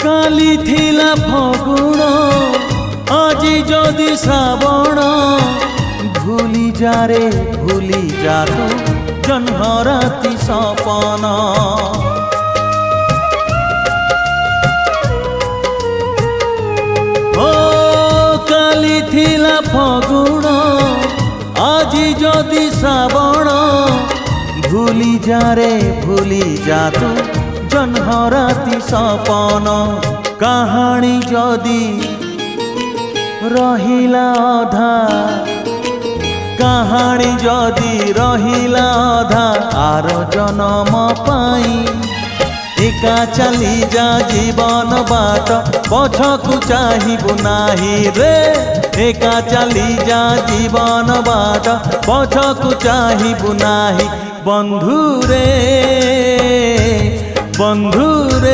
কালি থিলা ফগুণ আজি যদি শ্রাবণ ভুলি যা রে ভুলি যা তো জহ্ন রাতি সপন ও কালি থিলা ফগুণ আজি যদি শ্রাবণ ভুলি যা রে ভুলি যা তো জহ্ন রাতি সপন কাহাণী যদি রহিলা অধা কাহাণী যদি রহিলা অধা আর জনম পাই একা চালি যা জীবন বাট পছকু চাহিবু নাহি রে একা চালি যা জীবন বাট পছকু চাহিবু নাহি বন্ধু রে